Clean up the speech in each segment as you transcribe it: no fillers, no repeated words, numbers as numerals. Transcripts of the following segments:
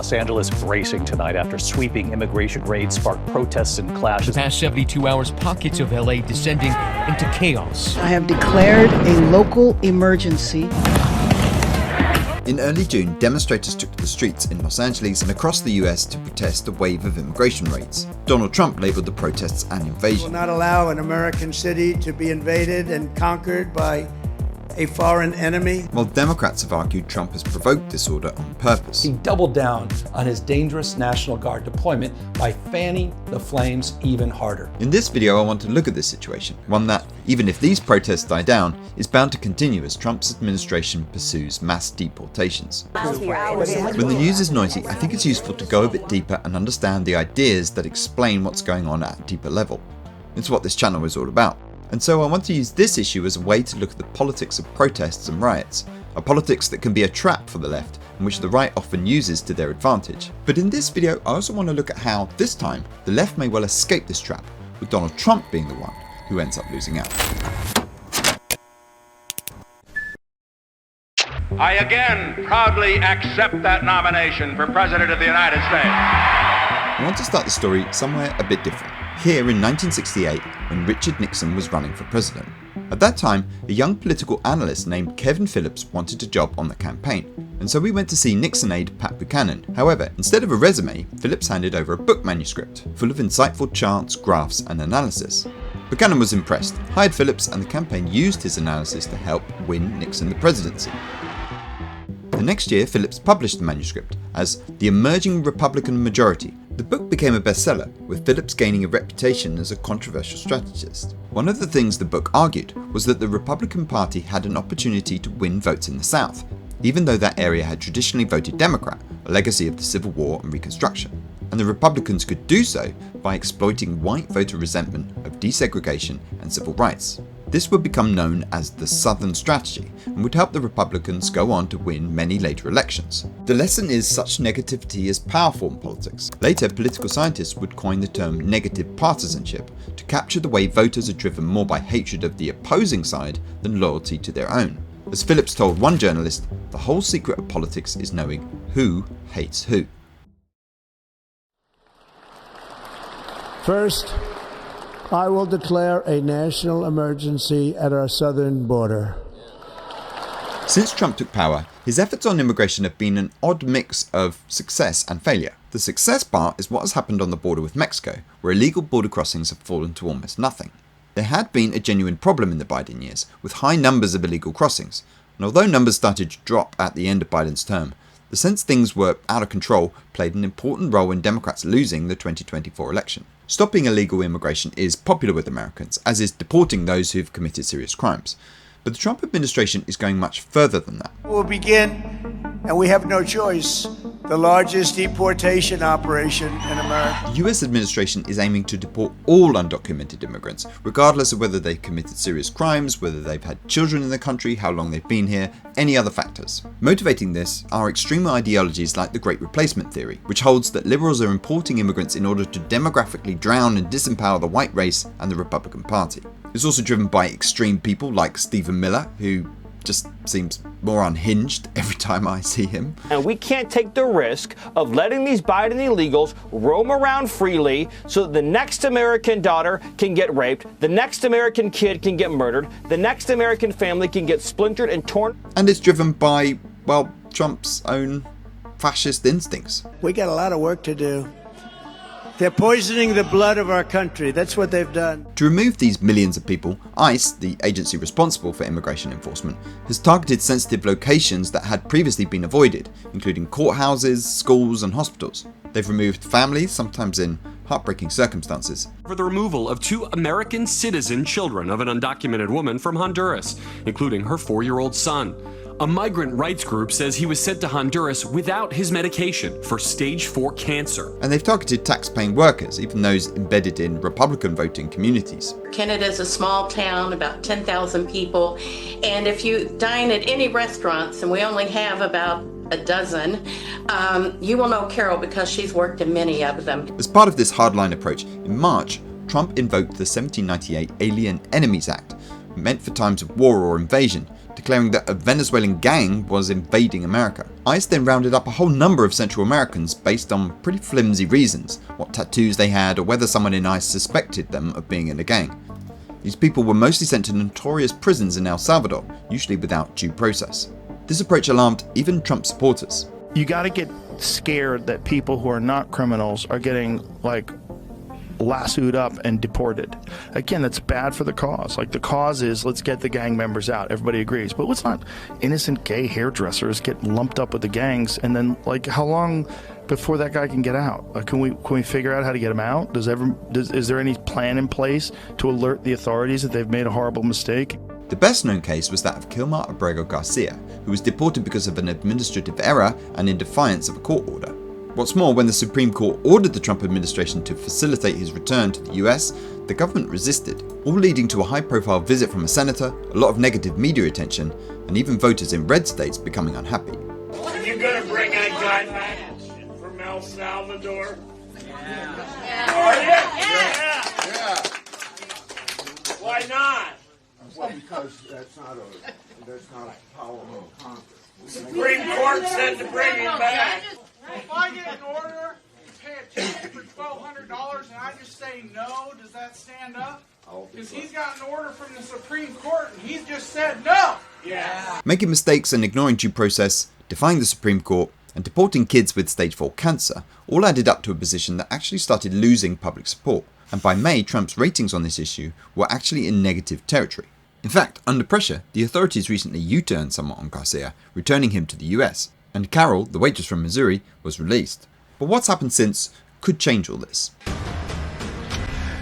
Los Angeles bracing tonight after sweeping immigration raids sparked protests and clashes. The past 72 hours, pockets of LA descending into chaos. I have declared a local emergency. In early June, demonstrators took to the streets in Los Angeles and across the US to protest a wave of immigration raids. Donald Trump labeled the protests an invasion. We will not allow an American city to be invaded and conquered by a foreign enemy. While Democrats have argued Trump has provoked this order on purpose. He doubled down on his dangerous National Guard deployment by fanning the flames even harder. In this video, I want to look at this situation, one that, even if these protests die down, is bound to continue as Trump's administration pursues mass deportations. When the news is noisy, I think it's useful to go a bit deeper and understand the ideas that explain what's going on at a deeper level. It's what this channel is all about. And so I want to use this issue as a way to look at the politics of protests and riots, a politics that can be a trap for the left and which the right often uses to their advantage. But in this video, I also want to look at how, this time, the left may well escape this trap, with Donald Trump being the one who ends up losing out. I again proudly accept that nomination for President of the United States. I want to start the story somewhere a bit different. Here in 1968, when Richard Nixon was running for president. At that time, a young political analyst named Kevin Phillips wanted a job on the campaign, and so we went to see Nixon aide Pat Buchanan. However, instead of a resume, Phillips handed over a book manuscript, full of insightful charts, graphs, and analysis. Buchanan was impressed, hired Phillips, and the campaign used his analysis to help win Nixon the presidency. The next year, Phillips published the manuscript as The Emerging Republican Majority. The book became a bestseller, with Phillips gaining a reputation as a controversial strategist. One of the things the book argued was that the Republican Party had an opportunity to win votes in the South, even though that area had traditionally voted Democrat, a legacy of the Civil War and Reconstruction. And the Republicans could do so by exploiting white voter resentment of desegregation and civil rights. This would become known as the Southern Strategy and would help the Republicans go on to win many later elections. The lesson is such negativity is powerful in politics. Later, political scientists would coin the term negative partisanship to capture the way voters are driven more by hatred of the opposing side than loyalty to their own. As Phillips told one journalist, the whole secret of politics is knowing who hates who. First, I will declare a national emergency at our southern border. Since Trump took power, his efforts on immigration have been an odd mix of success and failure. The success part is what has happened on the border with Mexico, where illegal border crossings have fallen to almost nothing. There had been a genuine problem in the Biden years, with high numbers of illegal crossings, and although numbers started to drop at the end of Biden's term, the sense things were out of control played an important role in Democrats losing the 2024 election. Stopping illegal immigration is popular with Americans, as is deporting those who've committed serious crimes. But the Trump administration is going much further than that. We'll begin, and we have no choice, the largest deportation operation in America. The US administration is aiming to deport all undocumented immigrants, regardless of whether they've committed serious crimes, whether they've had children in the country, how long they've been here, any other factors. Motivating this are extreme ideologies like the Great Replacement theory, which holds that liberals are importing immigrants in order to demographically drown and disempower the white race and the Republican Party. It's also driven by extreme people like Stephen Miller, who just seems more unhinged every time I see him. And we can't take the risk of letting these Biden illegals roam around freely so that the next American daughter can get raped, the next American kid can get murdered, the next American family can get splintered and torn. And it's driven by, well, Trump's own fascist instincts. We got a lot of work to do. They're poisoning the blood of our country. That's what they've done. To remove these millions of people, ICE, the agency responsible for immigration enforcement, has targeted sensitive locations that had previously been avoided, including courthouses, schools, and hospitals. They've removed families, sometimes in heartbreaking circumstances. For the removal of 2 American citizen children of an undocumented woman from Honduras, including her 4-year-old son. A migrant rights group says he was sent to Honduras without his medication for stage 4 cancer. And they've targeted tax-paying workers, even those embedded in Republican voting communities. Canada's a small town, about 10,000 people, and if you dine at any restaurants, and we only have about a dozen, you will know Carol because she's worked in many of them. As part of this hardline approach, in March, Trump invoked the 1798 Alien Enemies Act, meant for times of war or invasion, declaring that a Venezuelan gang was invading America. ICE then rounded up a whole number of Central Americans based on pretty flimsy reasons, what tattoos they had or whether someone in ICE suspected them of being in a gang. These people were mostly sent to notorious prisons in El Salvador, usually without due process. This approach alarmed even Trump supporters. You got to get scared that people who are not criminals are getting lassoed up and deported. Again, that's bad for the cause. The cause is let's get the gang members out. Everybody agrees. But let's not innocent gay hairdressers get lumped up with the gangs and then how long before that guy can get out? Can we figure out how to get him out? Is there any plan in place to alert the authorities that they've made a horrible mistake? The best known case was that of Kilmar Abrego Garcia, who was deported because of an administrative error and in defiance of a court order. What's more, when the Supreme Court ordered the Trump administration to facilitate his return to the US, the government resisted, all leading to a high-profile visit from a senator, a lot of negative media attention, and even voters in red states becoming unhappy. You gonna bring that guy back from El Salvador? Yeah. Why not? Well, because that's not a power of Congress. Supreme Court said to bring him back. If I get an order to pay a ticket for $1,200 and I just say no, does that stand up? Because he's got an order from the Supreme Court and he's just said no. Yeah. Making mistakes and ignoring due process, defying the Supreme Court, and deporting kids with stage 4 cancer all added up to a position that actually started losing public support. And by May, Trump's ratings on this issue were actually in negative territory. In fact, under pressure, the authorities recently U-turned somewhat on Garcia, returning him to the US. And Carol, the waitress from Missouri, was released. But what's happened since could change all this.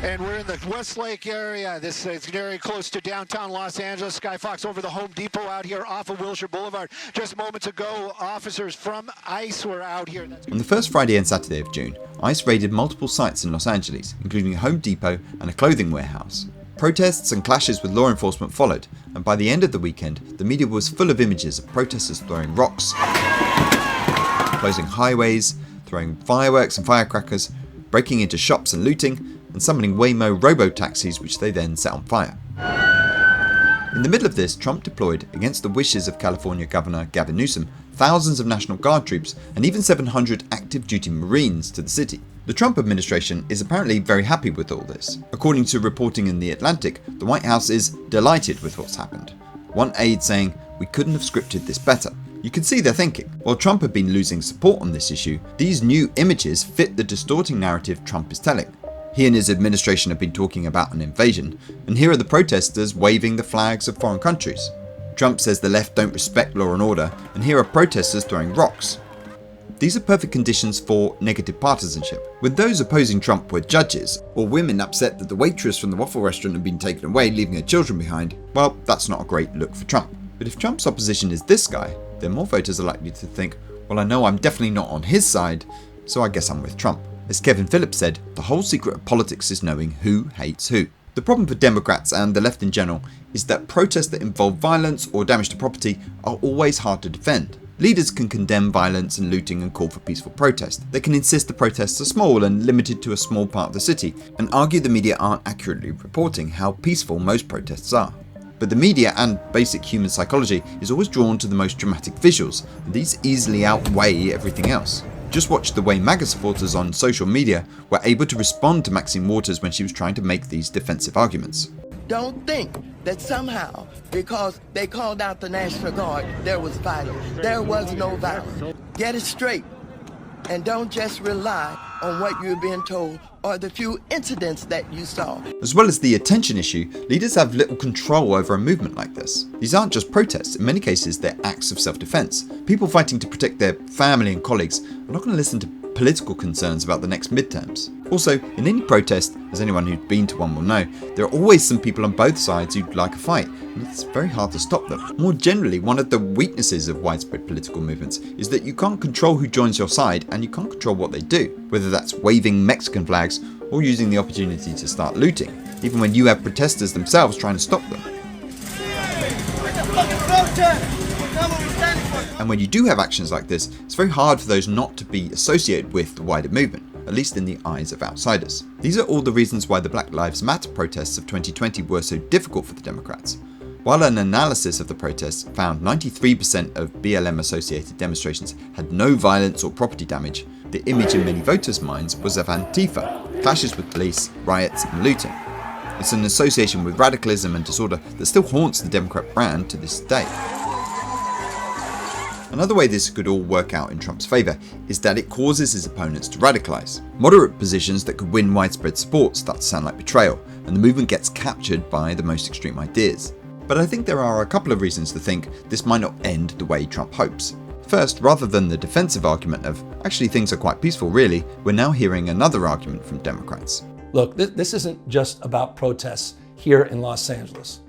And we're in the Westlake area. This is very close to downtown Los Angeles. Skyfox over the Home Depot out here off of Wilshire Boulevard. Just moments ago, officers from ICE were out here. On the first Friday and Saturday of June, ICE raided multiple sites in Los Angeles, including a Home Depot and a clothing warehouse. Protests and clashes with law enforcement followed, and by the end of the weekend, the media was full of images of protesters throwing rocks, closing highways, throwing fireworks and firecrackers, breaking into shops and looting, and summoning Waymo Robo-taxis which they then set on fire. In the middle of this, Trump deployed, against the wishes of California Governor Gavin Newsom, thousands of National Guard troops and even 700 active duty Marines to the city. The Trump administration is apparently very happy with all this. According to reporting in The Atlantic, the White House is delighted with what's happened. One aide saying, "We couldn't have scripted this better." You can see their thinking. While Trump had been losing support on this issue, these new images fit the distorting narrative Trump is telling. He and his administration have been talking about an invasion, and here are the protesters waving the flags of foreign countries. Trump says the left don't respect law and order, and here are protesters throwing rocks. These are perfect conditions for negative partisanship. When those opposing Trump were judges, or women upset that the waitress from the waffle restaurant had been taken away, leaving her children behind, well, that's not a great look for Trump. But if Trump's opposition is this guy, then more voters are likely to think, well, I know I'm definitely not on his side, so I guess I'm with Trump. As Kevin Phillips said, the whole secret of politics is knowing who hates who. The problem for Democrats and the left in general is that protests that involve violence or damage to property are always hard to defend. Leaders can condemn violence and looting and call for peaceful protest. They can insist the protests are small and limited to a small part of the city, and argue the media aren't accurately reporting how peaceful most protests are. But the media and basic human psychology is always drawn to the most dramatic visuals, and these easily outweigh everything else. Just watch the way MAGA supporters on social media were able to respond to Maxine Waters when she was trying to make these defensive arguments. Don't think that somehow, because they called out the National Guard, there was violence. There was no violence. Get it straight, and don't just rely on what you're being told or the few incidents that you saw. As well as the attention issue, leaders have little control over a movement like this. These aren't just protests, in many cases they're acts of self-defense. People fighting to protect their family and colleagues are not going to listen to political concerns about the next midterms. Also, in any protest, as anyone who's been to one will know, there are always some people on both sides who'd like a fight, and it's very hard to stop them. More generally, one of the weaknesses of widespread political movements is that you can't control who joins your side and you can't control what they do, whether that's waving Mexican flags or using the opportunity to start looting, even when you have protesters themselves trying to stop them. And when you do have actions like this, it's very hard for those not to be associated with the wider movement, at least in the eyes of outsiders. These are all the reasons why the Black Lives Matter protests of 2020 were so difficult for the Democrats. While an analysis of the protests found 93% of BLM-associated demonstrations had no violence or property damage, the image in many voters' minds was of Antifa, clashes with police, riots and looting. It's an association with radicalism and disorder that still haunts the Democrat brand to this day. Another way this could all work out in Trump's favour is that it causes his opponents to radicalise. Moderate positions that could win widespread support start to sound like betrayal, and the movement gets captured by the most extreme ideas. But I think there are a couple of reasons to think this might not end the way Trump hopes. First, rather than the defensive argument of, actually things are quite peaceful really, we're now hearing another argument from Democrats. Look, this isn't just about protests here in Los Angeles.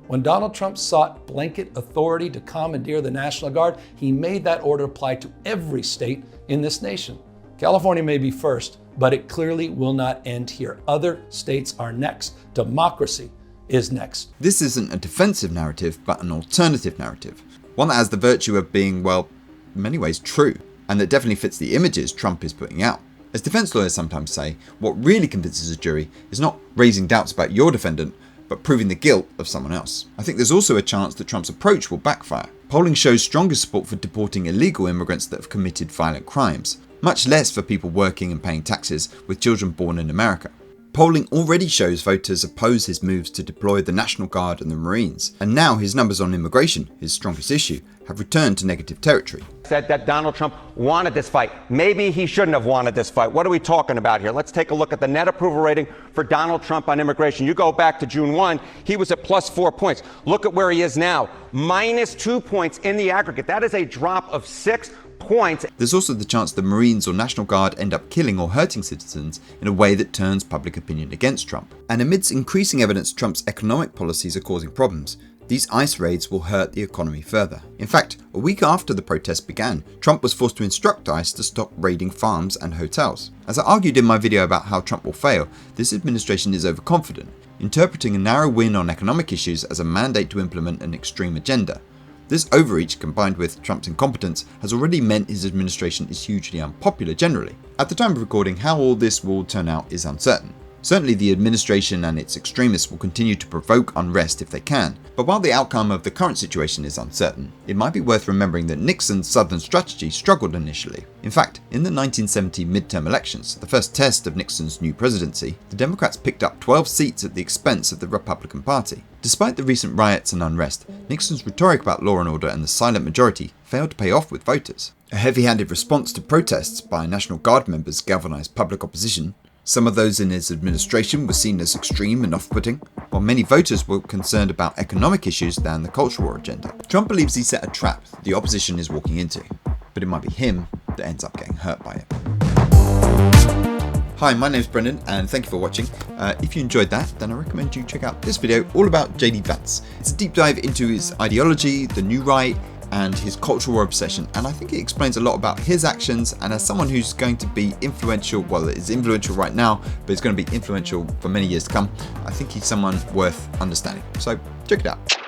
When Donald Trump sought blanket authority to commandeer the National Guard, he made that order apply to every state in this nation. California may be first, but it clearly will not end here. Other states are next. Democracy is next. This isn't a defensive narrative, but an alternative narrative. One that has the virtue of being, well, in many ways true, and that definitely fits the images Trump is putting out. As defense lawyers sometimes say, what really convinces a jury is not raising doubts about your defendant, but proving the guilt of someone else. I think there's also a chance that Trump's approach will backfire. Polling shows stronger support for deporting illegal immigrants that have committed violent crimes, much less for people working and paying taxes with children born in America. Polling already shows voters oppose his moves to deploy the National Guard and the Marines, and now his numbers on immigration, his strongest issue, have returned to negative territory. Said that Donald Trump wanted this fight. Maybe he shouldn't have wanted this fight. What are we talking about here? Let's take a look at the net approval rating for Donald Trump on immigration. You go back to June 1, he was at plus 4 points. Look at where he is now, minus 2 points in the aggregate. That is a drop of 6 points. There's also the chance the Marines or National Guard end up killing or hurting citizens in a way that turns public opinion against Trump. And amidst increasing evidence Trump's economic policies are causing problems, these ICE raids will hurt the economy further. In fact, a week after the protests began, Trump was forced to instruct ICE to stop raiding farms and hotels. As I argued in my video about how Trump will fail, this administration is overconfident, interpreting a narrow win on economic issues as a mandate to implement an extreme agenda. This overreach, combined with Trump's incompetence, has already meant his administration is hugely unpopular generally. At the time of recording, how all this will turn out is uncertain. Certainly the administration and its extremists will continue to provoke unrest if they can, but while the outcome of the current situation is uncertain, it might be worth remembering that Nixon's Southern strategy struggled initially. In fact, in the 1970 midterm elections, the first test of Nixon's new presidency, the Democrats picked up 12 seats at the expense of the Republican Party. Despite the recent riots and unrest, Nixon's rhetoric about law and order and the silent majority failed to pay off with voters. A heavy-handed response to protests by National Guard members galvanized public opposition. Some of those in his administration were seen as extreme and off-putting, while many voters were concerned about economic issues than the culture war agenda. Trump believes he set a trap that the opposition is walking into, but it might be him that ends up getting hurt by it. Hi, my name's Brendan and thank you for watching. If you enjoyed that, then I recommend you check out this video all about JD Vance. It's a deep dive into his ideology, the new right, and his cultural war obsession, and I think it explains a lot about his actions, and as someone who's going to be influential, well, it is influential right now, but it's going to be influential for many years to come, I think he's someone worth understanding. So check it out.